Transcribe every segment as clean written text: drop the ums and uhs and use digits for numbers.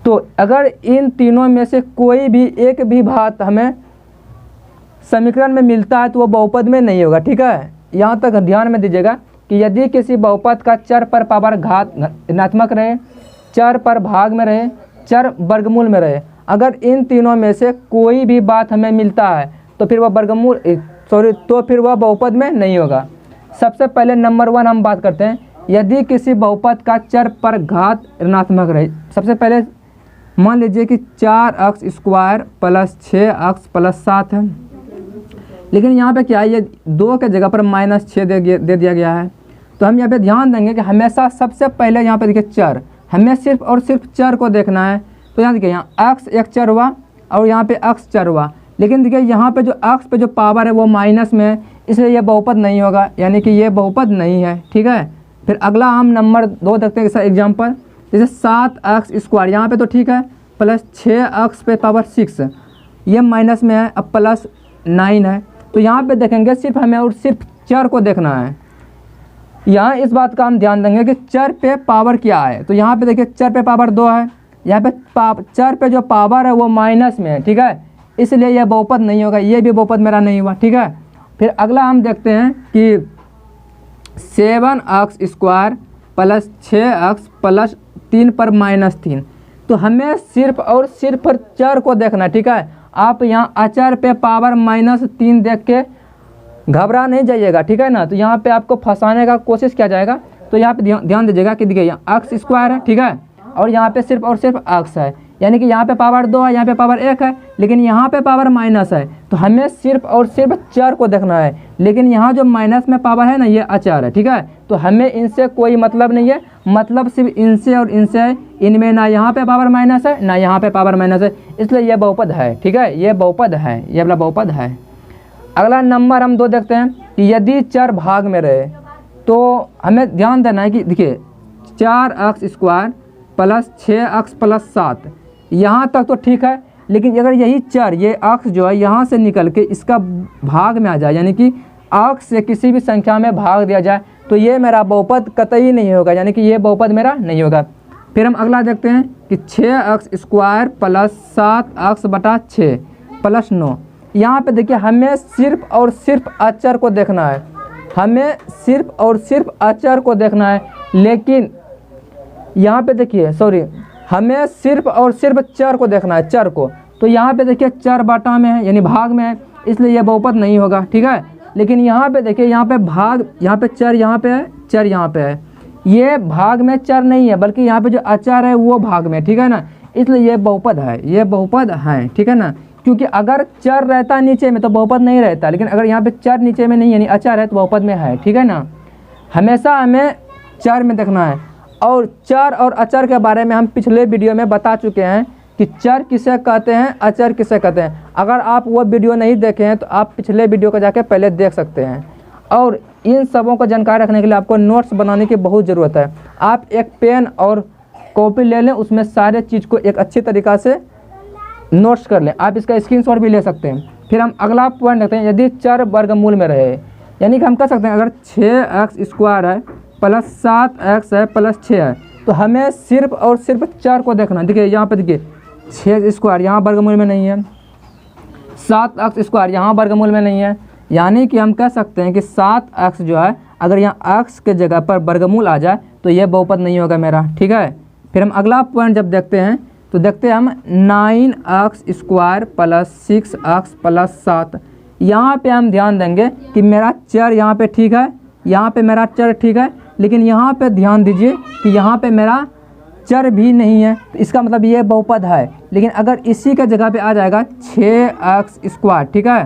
तो अगर इन तीनों में से कोई भी एक भी भाग हमें समीकरण में मिलता है तो वो बहुपद में नहीं होगा। ठीक है, यहाँ तक ध्यान में दीजिएगा कि यदि किसी बहुपद का चर पर पावर घात ऋणात्मक रहे, चर पर भाग में रहे, चर वर्गमूल में रहे, अगर इन तीनों में से कोई भी बात हमें मिलता है तो फिर वह बहुपद में नहीं होगा। सबसे पहले नंबर 1 हम बात करते हैं, यदि किसी बहुपद का चर पर घात ऋणात्मक रहे। सबसे पहले मान लीजिए कि 4x square plus 6x plus 7 है, लेकिन यहाँ पे क्या है, ये 2 के जगह पर -6 दे दिया गया है। तो हम यहाँ पे ध्यान देंगे कि हमेशा सबसे पहले यहाँ पे देखिए चर, हमें सिर्फ और सिर्फ चर को देखना है। तो यहाँ देखिए, यहाँ x एक चर हुआ और यहाँ पे x चर हुआ, लेकिन देखिए यहाँ पे जो x पे जो पावर है वो माइनस में है, इसलिए ये बहुपद नहीं होगा, यानी कि ये बहुपद नहीं है। ठीक है, फिर अगला हम नंबर 2 देखते हैं। एग्जाम्पल जैसे 7x स्क्वायर, यहाँ पे तो ठीक है, प्लस 6x पे पावर 6, ये माइनस में है, अब प्लस 9 है। तो यहाँ पे देखेंगे सिर्फ हमें और सिर्फ चर को देखना है। यहाँ इस बात का हम ध्यान देंगे कि चर पे पावर क्या है। तो यहाँ पे देखिए चर पे पावर 2 है, यहाँ पे चर पे जो पावर है वो माइनस में है। ठीक है, इसलिए यह बहुपद नहीं होगा, ये भी बहुपद मेरा नहीं हुआ। ठीक है, फिर अगला हम देखते हैं कि 7x square plus 6x plus 3 पर -3। तो हमें सिर्फ और सिर्फ चर को देखना। ठीक है, आप यहाँ अचर पे पावर -3 देख के घबरा नहीं जाइएगा। ठीक है ना, तो यहाँ पे आपको फंसाने का कोशिश किया जाएगा। तो यहाँ पे ध्यान दीजिएगा कि देखिए यहाँ x स्क्वायर है, ठीक है, और यहाँ पे सिर्फ और सिर्फ x है, यानी कि यहाँ पे पावर 2 है, यहाँ पे पावर 1 है, लेकिन यहाँ पे पावर माइनस है। तो हमें सिर्फ और सिर्फ चर को देखना है, लेकिन यहाँ जो माइनस में पावर है ना, ये अचर है। ठीक है, तो हमें इनसे कोई मतलब नहीं है, मतलब सिर्फ इनसे और इनसे है। इनमें ना यहाँ पे पावर माइनस है ना यहाँ पे पावर माइनस है, इसलिए ये बहुपद है। ठीक है, ये बहुपद है, ये वाला बहुपद है। अगला नंबर हम 2 देखते हैं कि यदि चर भाग में रहे तो हमें ध्यान देना है कि देखिए 4x square plus 6x plus 7, यहाँ तक तो ठीक है, लेकिन अगर यही चर ये x जो है यहाँ से निकल के इसका भाग में आ जाए, यानी कि x से किसी भी संख्या में भाग दिया जाए, तो ये मेरा बहुपद कतई नहीं होगा, यानी कि ये बहुपद मेरा नहीं होगा। फिर हम अगला देखते हैं कि 6x स्क्वायर प्लस 7x बटा 6 प्लस 9। यहाँ पे देखिए हमें सिर्फ और सिर्फ अचर को देखना है, हमें सिर्फ और सिर्फ अचर को देखना है, लेकिन यहाँ पे देखिए हमें सिर्फ और सिर्फ चर को देखना है, चर को। तो यहाँ पे देखिए चर बाटा में है, यानी भाग में है, इसलिए यह बहुपद नहीं होगा। ठीक है, लेकिन यहाँ पे देखिए यहाँ पे भाग, यहाँ पे चर यहाँ पे है, चर यहाँ पे है, ये भाग में चर नहीं है, बल्कि यहाँ पे जो अचर है वो भाग में। ठीक है ना, इसलिए ये बहुपद है, ये बहुपद है। ठीक है ना, क्योंकि अगर चर रहता नीचे में तो बहुपद नहीं रहता, लेकिन अगर यहाँ पे चर नीचे में नहीं यानी अचर है तो बहुपद में है। ठीक है ना, हमेशा हमें चर में देखना है। और चर और अचर के बारे में हम पिछले वीडियो में बता चुके हैं कि चर किसे कहते हैं, अचर किसे कहते हैं। अगर आप वो वीडियो नहीं देखे हैं तो आप पिछले वीडियो को जाके पहले देख सकते हैं। और इन सबों को जानकारी रखने के लिए आपको नोट्स बनाने की बहुत ज़रूरत है। आप एक पेन और कॉपी ले लें, उसमें सारे चीज़ को एक अच्छी तरीक़ा से नोट्स कर लें, आप इसका स्क्रीनशॉट भी ले सकते हैं। फिर हम अगला पॉइंट देखते हैं, यदि चर वर्गमूल में रहे, यानी कि हम कह सकते हैं अगर 6x स्क्वायर है प्लस 7x है प्लस 6 है, तो हमें सिर्फ और सिर्फ चर को देखना। देखिए यहाँ पे देखिए 6 स्क्वायर यहाँ वर्गमूल में नहीं है, 7x स्क्वायर यहाँ वर्गमूल में नहीं है, यानी कि हम कह सकते हैं कि 7x जो है अगर यहाँ x के जगह पर वर्गमूल आ जाए तो ये बहुपद नहीं होगा मेरा। ठीक है, फिर हम अगला पॉइंट जब देखते हैं तो देखते हैं हम 9x square plus 6x plus 7। यहाँ पे हम ध्यान देंगे कि मेरा चर यहाँ पे ठीक है, यहाँ पे मेरा चर ठीक है, लेकिन यहाँ पे ध्यान दीजिए कि यहाँ पे मेरा चर भी नहीं है, तो इसका मतलब ये बहुपद है। लेकिन अगर इसी के जगह पे आ जाएगा 6x स्क्वायर, ठीक है,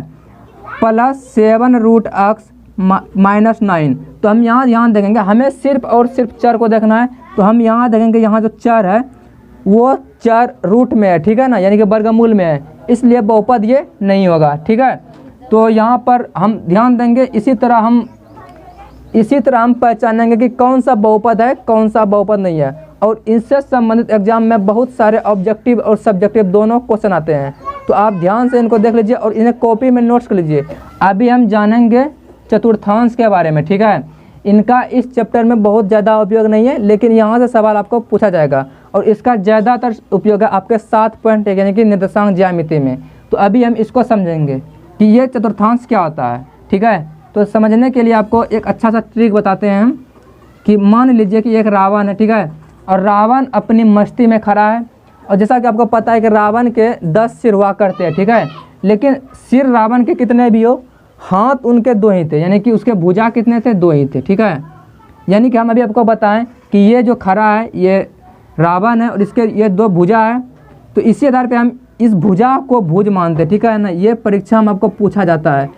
प्लस 7√x माइनस 9, तो हम यहाँ ध्यान देखेंगे, हमें सिर्फ और सिर्फ चर को देखना है। तो हम यहाँ देखेंगे यहाँ जो चर है वो चर रूट में है, ठीक है ना, यानी कि वर्गमूल में है, इसलिए बहुपद ये नहीं होगा। ठीक है, तो यहाँ पर हम ध्यान देंगे, इसी तरह हम पहचानेंगे कि कौन सा बहुपद है कौन सा बहुपद नहीं है। और इससे संबंधित एग्जाम में बहुत सारे ऑब्जेक्टिव और सब्जेक्टिव दोनों क्वेश्चन आते हैं, तो आप ध्यान से इनको देख लीजिए और इन्हें कॉपी में नोट्स कर लीजिए। अभी हम जानेंगे चतुर्थांश के बारे में। ठीक है, इनका इस चैप्टर में बहुत ज़्यादा उपयोग नहीं है, लेकिन यहाँ से सवाल आपको पूछा जाएगा। और इसका ज़्यादातर उपयोग है आपके 7 पॉइंट यानी कि निर्देशांक ज्यामिति में। तो अभी हम इसको समझेंगे कि ये चतुर्थांश क्या होता है, ठीक है। तो समझने के लिए आपको एक अच्छा सा ट्रिक बताते हैं हम कि मान लीजिए कि एक रावण है, ठीक है, और रावण अपनी मस्ती में खड़ा है, और जैसा कि आपको पता है कि रावण के 10 सिर हुआ करते हैं, ठीक है, लेकिन सिर रावण के कितने भी हो, हाथ उनके 2 ही थे, यानी कि उसके भुजा कितने थे, 2 ही थे, ठीक है। यानी कि हम अभी आपको बताएं कि ये जो खड़ा है ये रावण है और इसके ये 2 भुजा है, तो इसी आधार पे हम इस भुजा को भुज मानते हैं, ठीक है ना। ये परीक्षा में आपको पूछा जाता है,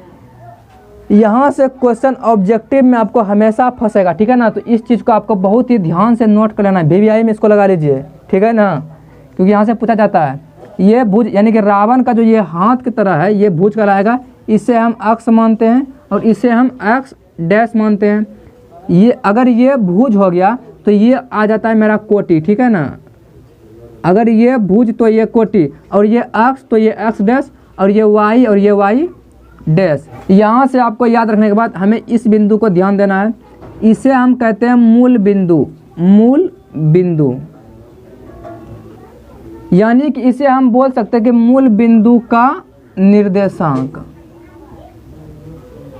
यहाँ से क्वेश्चन ऑब्जेक्टिव में आपको हमेशा फंसेगा, ठीक है ना। तो इस चीज़ को आपको बहुत ही ध्यान से नोट कर लेना है, VVI में इसको लगा लीजिए, ठीक है ना, क्योंकि यहाँ से पूछा जाता है। ये भुज यानी कि रावण का जो ये हाथ की तरह है ये भुज कहलाएगा, इसे हम अक्ष मानते हैं और इसे हम एक्स डैश मानते हैं। ये अगर ये भुज हो गया तो ये आ जाता है मेरा कोटि, ठीक है ना। अगर ये भुज तो ये कोटि, और ये अक्ष तो ये एक्स डैश, और ये वाई और ये वाई डैश। यहाँ से आपको याद रखने के बाद हमें इस बिंदु को ध्यान देना है, इसे हम कहते हैं मूल बिंदु, मूल बिंदु, यानी कि इसे हम बोल सकते हैं कि मूल बिंदु का निर्देशांक,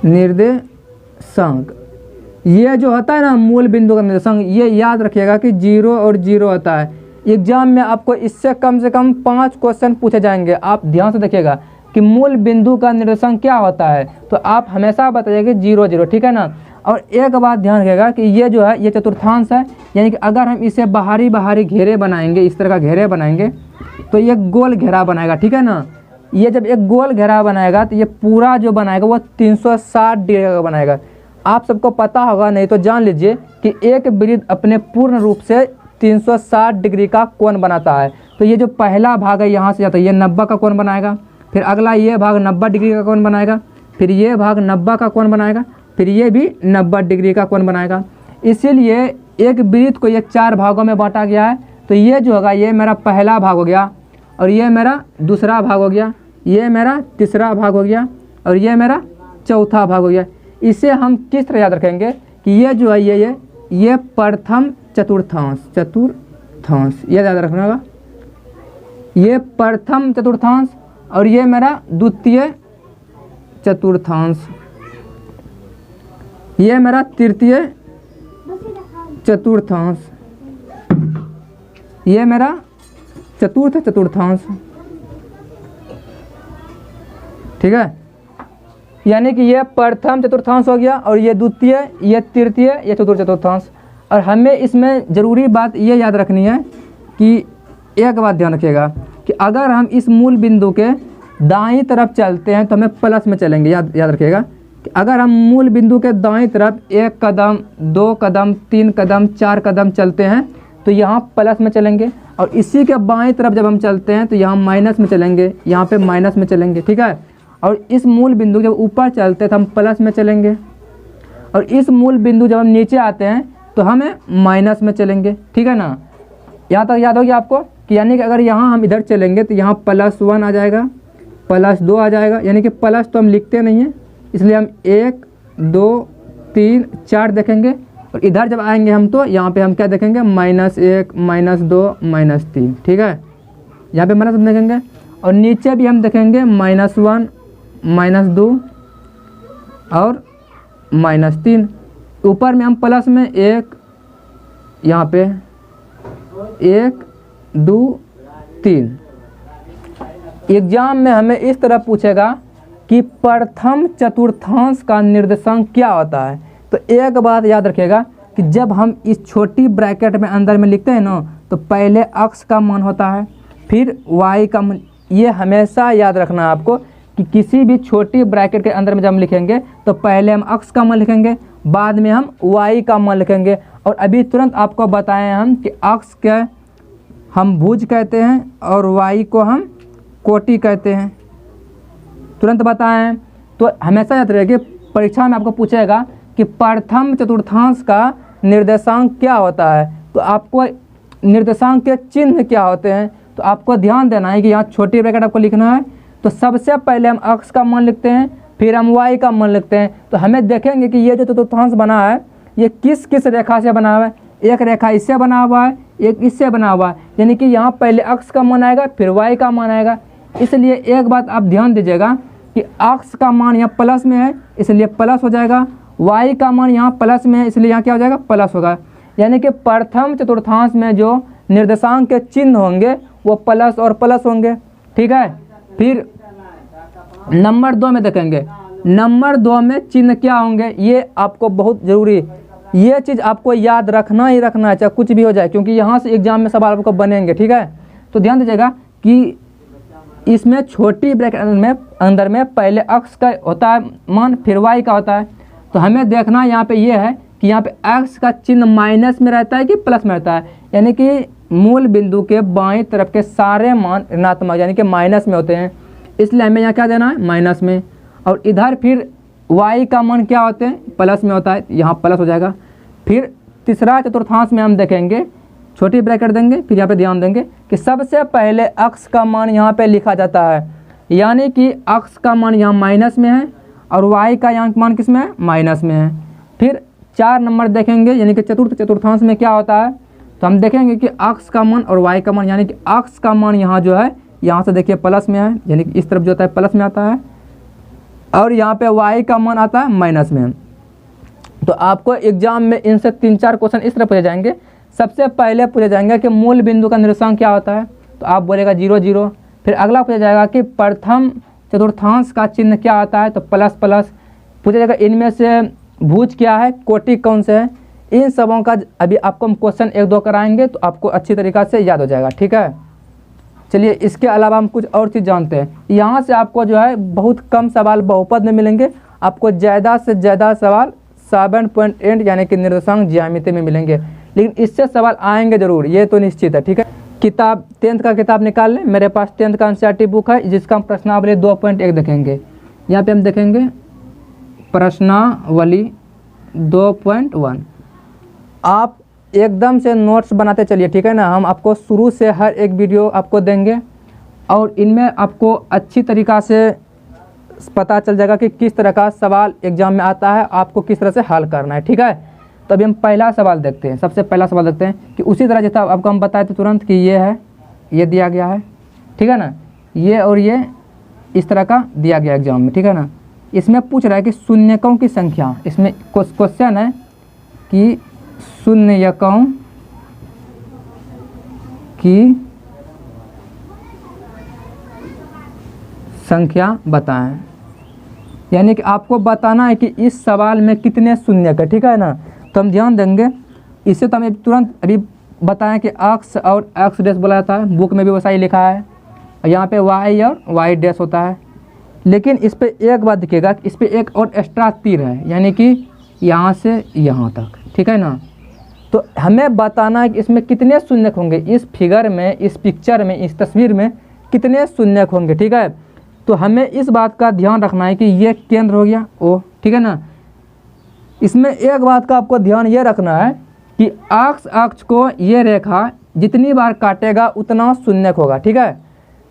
निर्देशांक ये जो होता है ना मूल बिंदु का निर्देशांक, ये याद रखिएगा कि 0 और 0 होता है। एग्जाम में आपको इससे कम से कम 5 क्वेश्चन पूछे जाएंगे, आप ध्यान से देखिएगा कि मूल बिंदु का निर्देशांक क्या होता है, तो आप हमेशा बताइएगा 0 0, ठीक है ना। और एक बात ध्यान रखिएगा कि ये जो है ये चतुर्थांश है, यानी कि अगर हम इसे बाहरी घेरे बनाएंगे, इस तरह का घेरे बनाएंगे तो ये गोल घेरा बनाएगा, ठीक है ना। ये जब एक गोल घेरा बनाएगा तो ये पूरा जो बनाएगा वो 360 डिग्री का बनाएगा। आप सबको पता होगा, नहीं तो जान लीजिए कि एक वृत्त अपने पूर्ण रूप से 360 डिग्री का कोण बनाता है। तो ये जो पहला भाग है यहाँ से जाता है ये 90 का कोण बनाएगा, फिर अगला ये भाग 90 डिग्री का कोण बनाएगा, फिर ये भाग 90 का कोण बनाएगा, फिर ये भी 90 डिग्री का कोण बनाएगा। इसीलिए एक वृत्त को ये 4 भागों में बांटा गया है। तो ये जो होगा ये मेरा पहला भाग हो गया, और ये मेरा दूसरा भाग हो गया, ये मेरा तीसरा भाग हो गया, और ये मेरा चौथा भाग हो गया। इसे हम किस तरह याद रखेंगे कि ये जो है ये प्रथम चतुर्थांश, चतुर्थांश ये याद रखना होगा, ये प्रथम चतुर्थांश, और ये मेरा द्वितीय चतुर्थांश, ये मेरा तृतीय चतुर्थांश, ये मेरा चतुर्थ चतुर्थांश, ठीक है। यानी कि ये प्रथम चतुर्थांश हो गया, और ये द्वितीय, ये तृतीय, ये चतुर्थ चतुर्थांश। और हमें इसमें ज़रूरी बात ये याद रखनी है कि एक बात ध्यान रखिएगा कि अगर हम इस मूल बिंदु के दाईं तरफ चलते हैं तो हमें प्लस में चलेंगे। याद रखिएगा कि अगर हम मूल बिंदु के दाईं तरफ 1 कदम, 2 कदम, 3 कदम, 4 कदम चलते हैं तो यहाँ प्लस में चलेंगे, और इसी के बाईं तरफ जब हम चलते हैं तो यहाँ माइनस में चलेंगे, यहाँ पे माइनस में चलेंगे, ठीक है। और इस मूल बिंदु जब ऊपर चलते हैं तो हम प्लस में चलेंगे, और इस मूल बिंदु जब हम नीचे आते हैं तो हमें माइनस में चलेंगे, ठीक है ना। यहाँ तक याद होगी आपको कि यानी कि अगर यहाँ हम इधर चलेंगे तो यहाँ +1 आ जाएगा, +2 आ जाएगा, यानी कि प्लस तो हम लिखते नहीं हैं, इसलिए हम 1 2 3 4 देखेंगे। और इधर जब आएंगे हम तो यहाँ पे हम क्या देखेंगे, -1 -2 -3, ठीक है। यहाँ पे माइनस देखेंगे, और नीचे भी हम देखेंगे -1 -2 और -3। ऊपर में हम प्लस में 1, यहाँ पे 1 2 3। एग्जाम में हमें इस तरह पूछेगा कि प्रथम चतुर्थांश का निर्देशांक क्या होता है। तो एक बात याद रखिएगा कि जब हम इस छोटी ब्रैकेट में अंदर में लिखते हैं ना तो पहले अक्ष का मान होता है, फिर वाई का मान। ये हमेशा याद रखना है आपको कि किसी भी छोटी ब्रैकेट के अंदर में जब हम लिखेंगे तो पहले हम अक्ष का मान लिखेंगे, बाद में हम वाई का मान लिखेंगे। और अभी तुरंत आपको बताएं हम कि अक्ष के हम भुज कहते हैं और वाई को हम कोटि कहते हैं, तुरंत बताएं। तो हमेशा याद रखिए परीक्षा में आपको पूछेगा कि प्रथम चतुर्थांश का निर्देशांक क्या होता है, तो आपको निर्देशांक के चिन्ह क्या होते हैं, तो आपको ध्यान देना है कि यहाँ छोटी ब्रैकेट आपको लिखना है। तो सबसे पहले हम अक्ष का मान लिखते हैं, फिर हम वाई का मान लिखते हैं। तो हमें देखेंगे कि ये जो चतुर्थांश बना है ये किस किस रेखा से बना हुआ है। एक रेखा इससे बना हुआ है, एक इससे बना हुआ है, यानी कि यहाँ पहले x का मान आएगा फिर y का मान आएगा। इसलिए एक बात आप ध्यान दीजिएगा कि x का मान यहाँ प्लस में है इसलिए प्लस हो जाएगा, y का मान यहाँ प्लस में है इसलिए यहाँ क्या हो जाएगा प्लस होगा। यानी कि प्रथम चतुर्थांश में जो निर्देशांक के चिन्ह होंगे वो प्लस और प्लस होंगे, ठीक है। फिर नंबर 2 में देखेंगे, नंबर 2 में चिन्ह क्या होंगे, ये आपको बहुत ज़रूरी, ये चीज़ आपको याद रखना ही रखना है, चाहे कुछ भी हो जाए, क्योंकि यहाँ से एग्जाम में सवाल आपको बनेंगे, ठीक है। तो ध्यान दीजिएगा कि इसमें छोटी ब्रैकेट अंदर में पहले x का होता है मान फिर y का होता है। तो हमें देखना यहाँ पे ये है कि यहाँ पे x का चिन्ह माइनस में रहता है कि प्लस में रहता है, यानी कि मूल बिंदु के बाईं तरफ के सारे मान ऋणात्मक यानी कि माइनस में होते हैं, इसलिए हमें यहाँ क्या देना है माइनस में। और इधर फिर y का मान क्या होते हैं प्लस में होता है, यहाँ प्लस हो जाएगा। फिर तीसरा चतुर्थांश में हम देखेंगे, छोटी ब्रैकेट देंगे, फिर यहाँ पे ध्यान देंगे कि सबसे पहले x का मान यहाँ पे लिखा जाता है, यानी कि x का मान यहाँ माइनस में है और y का यहाँ मान किस में है माइनस में है। फिर 4 नंबर देखेंगे, यानी कि चतुर्थ चतुर्थांश में क्या होता है, तो हम देखेंगे कि x का मान और y का मान, यानी कि x का मान यहाँ जो है यहाँ से देखिए प्लस में है, यानी कि इस तरफ जो होता है प्लस में आता है, और यहाँ पे y का मान आता है माइनस में। तो आपको एग्जाम में इनसे 3-4 क्वेश्चन इस तरह पूछे जाएंगे। सबसे पहले पूछे जाएंगे कि मूल बिंदु का निर्देशांक क्या होता है, तो आप बोलेगा 0 0। फिर अगला पूछा जाएगा कि प्रथम चतुर्थांश का चिन्ह क्या होता है, तो प्लस प्लस। पूछा जाएगा इनमें से भुज क्या है, कोटि कौन से है। इन सबों का अभी आपको हम क्वेश्चन 1-2 कराएंगे तो आपको अच्छी तरीक़ा से याद हो जाएगा, ठीक है। चलिए इसके अलावा हम कुछ और चीज़ जानते हैं। यहाँ से आपको जो है बहुत कम सवाल बहुपद में मिलेंगे, आपको ज़्यादा से ज़्यादा सवाल 7.8 यानी कि निर्देशांक ज्यामिति में मिलेंगे, लेकिन इससे सवाल आएंगे जरूर, ये तो निश्चित है, ठीक है। किताब 10th का किताब निकाल लें, मेरे पास 10th का एनसीईआरटी बुक है जिसका हम प्रश्नावली 2.1 देखेंगे। यहाँ पे हम देखेंगे प्रश्नावली 2.1। आप एकदम से नोट्स बनाते चलिए, ठीक है ना। हम आपको शुरू से हर एक वीडियो आपको देंगे और इनमें आपको अच्छी तरीक़ा से पता चल जाएगा कि किस तरह का सवाल एग्जाम में आता है, आपको किस तरह से हल करना है, ठीक है। तो अभी हम पहला सवाल देखते हैं। सबसे पहला सवाल देखते हैं कि उसी तरह जैसा आपको हम बताए थे तुरंत कि ये है, ये दिया गया है, ठीक है ना, ये और ये इस तरह का दिया गया एग्जाम में, ठीक है ना। इसमें पूछ रहा है कि शून्यकों की संख्या, इसमें क्वेश्चन है कि शून्यकों की संख्या बताएं, यानी कि आपको बताना है कि इस सवाल में कितने शून्यक है, ठीक है ना। तो हम ध्यान देंगे, इससे तो हमें तुरंत अभी बताएं कि x और x डैश बोला जाता है, बुक में भी वैसा ही लिखा है, और यहाँ पे y और y डैश होता है। लेकिन इस पर एक बात दिखेगा कि इस पर एक और एक्स्ट्रा तीर है, यानी कि यहाँ से यहाँ तक, ठीक है ना। तो हमें बताना है कि इसमें कितने शून्यक होंगे, इस फिगर में, इस पिक्चर में, इस तस्वीर में कितने शून्यक होंगे, ठीक है। तो हमें इस बात का ध्यान रखना है कि ये केंद्र हो गया ओ, ठीक है ना। इसमें एक बात का आपको ध्यान ये रखना है कि x अक्ष को ये रेखा जितनी बार काटेगा उतना शून्यक होगा, ठीक है।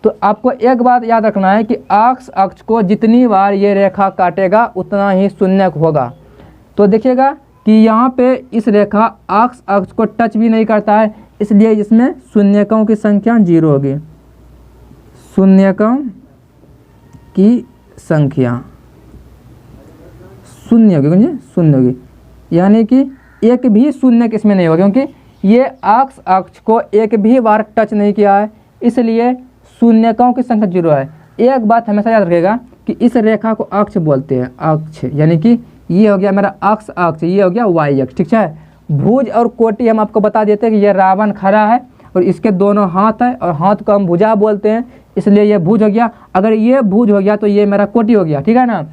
तो आपको एक बात याद रखना है कि x अक्ष को जितनी बार ये रेखा काटेगा उतना ही शून्यक होगा। तो देखिएगा कि यहाँ पे इस रेखा x अक्ष को टच भी नहीं करता है, इसलिए इसमें शून्यकों की संख्या 0 होगी। शून्यकों की संख्या शून्य होगी, शून्य होगी, यानी कि एक भी शून्यक इसमें नहीं होगा, क्योंकि ये x अक्ष को एक भी बार टच नहीं किया है, इसलिए शून्यकों की संख्या 0 है। एक बात हमेशा याद रखिएगा कि इस रेखा को अक्ष बोलते हैं, अक्ष, यानी कि ये हो गया मेरा x अक्ष, ये हो गया y अक्ष, ठीक है। भुज और कोटि हम आपको बता देते हैं कि ये रावण खड़ा है और इसके दोनों हाथ है और हाथ को हम भुजा बोलते हैं, इसलिए ये भुज हो गया। अगर ये भुज हो गया तो ये मेरा कोटि हो गया, ठीक है ना।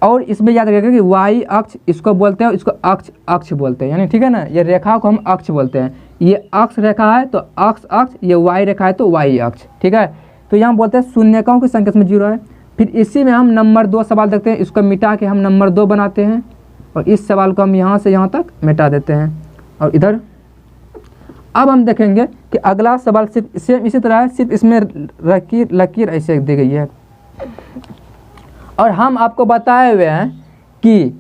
और इसमें याद रखिएगा कि y अक्ष इसको बोलते हैं, इसको अक्ष अक्ष बोलते हैं, यानी ठीक है ना। ये रेखा को हम अक्ष बोलते हैं, ये अक्ष रेखा है तो अक्ष अक्ष, ये y रेखा है तो y अक्ष, ठीक है। तो यहाँ बोलते हैं शून्यकों की संख्या में 0 है। फिर इसी में हम नंबर 2 सवाल देखते हैं, इसको मिटा के हम नंबर 2 बनाते हैं और इस सवाल को हम यहाँ से यहाँ तक मिटा देते हैं। और इधर अब हम देखेंगे कि अगला सवाल सिर्फ सेम इसी तरह है, सिर्फ इसमें लकीर ऐसे दी गई है। और हम आपको बताए हुए हैं कि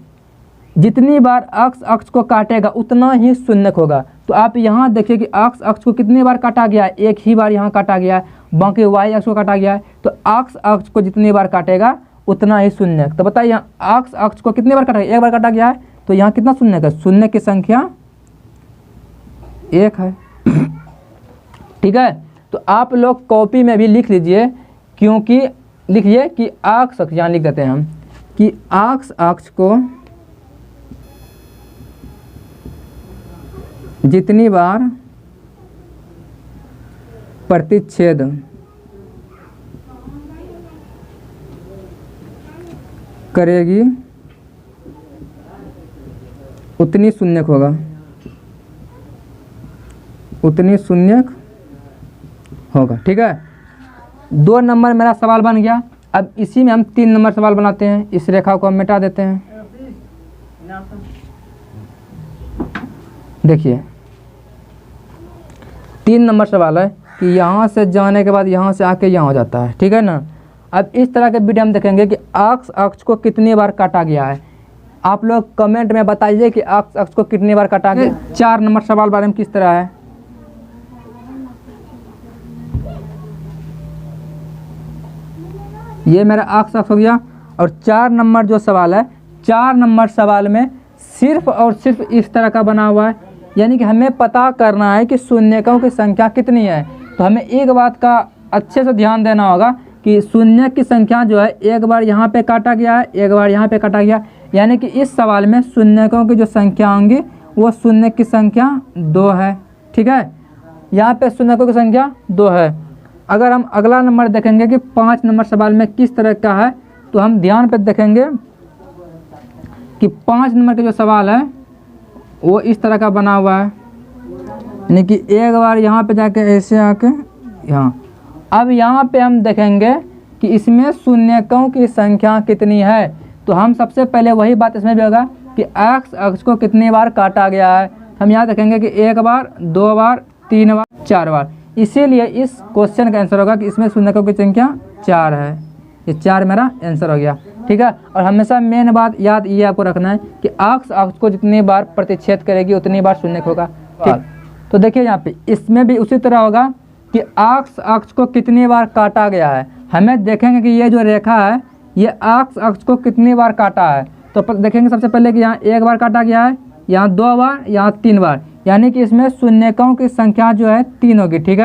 जितनी बार x अक्ष को काटेगा उतना ही शून्यक होगा। तो आप यहाँ देखिए कि अक्ष अक्ष को कितनी बार काटा गया है, एक ही बार यहाँ काटा गया है, बाकी वाई अक्ष को काटा गया है। तो अक्ष अक्ष को जितनी बार काटेगा उतना ही शून्य। तो बताइए यहाँ अक्ष अक्ष को कितनी बार काटा गया, एक बार काटा गया है, तो यहाँ कितना शून्य का, शून्य की संख्या 1 है। ठीक है, तो आप लोग कॉपी में भी लिख लीजिए, क्योंकि लिखिए कि अक्ष अक्ष, यहाँ लिख देते हैं हम कि अक्ष अक्ष को जितनी बार प्रतिच्छेद करेगी उतनी शून्यक होगा, उतनी शून्यक होगा। ठीक है, 2 नंबर मेरा सवाल बन गया। अब इसी में हम 3 नंबर सवाल बनाते हैं। इस रेखा को हम मिटा देते हैं। देखिए 3 नंबर सवाल है कि यहाँ से जाने के बाद यहाँ से आके यहाँ हो जाता है। ठीक है ना। अब इस तरह के वीडियो हम देखेंगे कि अक्ष अक्ष को कितनी बार काटा गया है। आप लोग कमेंट में बताइए कि अक्ष अक्ष को कितनी बार काटा गया। 4 नंबर सवाल बारे में किस तरह है, ये मेरा अक्ष अक्ष हो गया। और 4 नंबर जो सवाल है, 4 नंबर सवाल में सिर्फ और सिर्फ इस तरह का बना हुआ है, यानी कि हमें पता करना है कि शून्यकों की संख्या कितनी है। तो हमें एक बात का अच्छे से ध्यान देना होगा कि शून्य की संख्या जो है एक बार यहाँ पे काटा गया है, एक बार यहाँ पे काटा गया, यानी कि इस सवाल में शून्यकों की जो संख्या होंगी वो शून्य की संख्या 2 है। ठीक है, यहाँ पे शून्यकों की संख्या 2 है। अगर हम अगला नंबर देखेंगे कि 5 नंबर सवाल में किस तरह का है, तो हम ध्यान पे देखेंगे कि 5 नंबर का जो सवाल है वो इस तरह का बना हुआ है, यानी कि एक बार यहाँ पे जाके ऐसे आके यहाँ। अब यहाँ पे हम देखेंगे कि इसमें शून्यकों की संख्या कितनी है। तो हम सबसे पहले वही बात इसमें भी होगा कि अक्ष अक्ष को कितनी बार काटा गया है। हम यहाँ देखेंगे कि 1 बार, 2 बार, 3 बार, 4 बार। इसीलिए इस क्वेश्चन का आंसर होगा कि इसमें शून्यकों की संख्या 4 है। ये 4 मेरा आंसर हो गया। ठीक है, और हमेशा मेन बात याद ये आपको रखना है कि अक्ष अक्ष को जितनी बार प्रतिच्छेद करेगी उतनी बार शून्यक होगा। ठीक, तो देखिए यहाँ पे इसमें भी उसी तरह होगा कि अक्ष अक्ष को कितनी बार काटा गया है। हमें देखेंगे कि ये जो रेखा है ये अक्ष अक्ष को कितनी बार काटा है। तो देखेंगे सबसे पहले कि यहाँ 1 बार काटा गया है, यहाँ 2 बार, यहाँ 3 बार, यानी कि इसमें शून्यकों की संख्या जो है 3 होगी। ठीक है।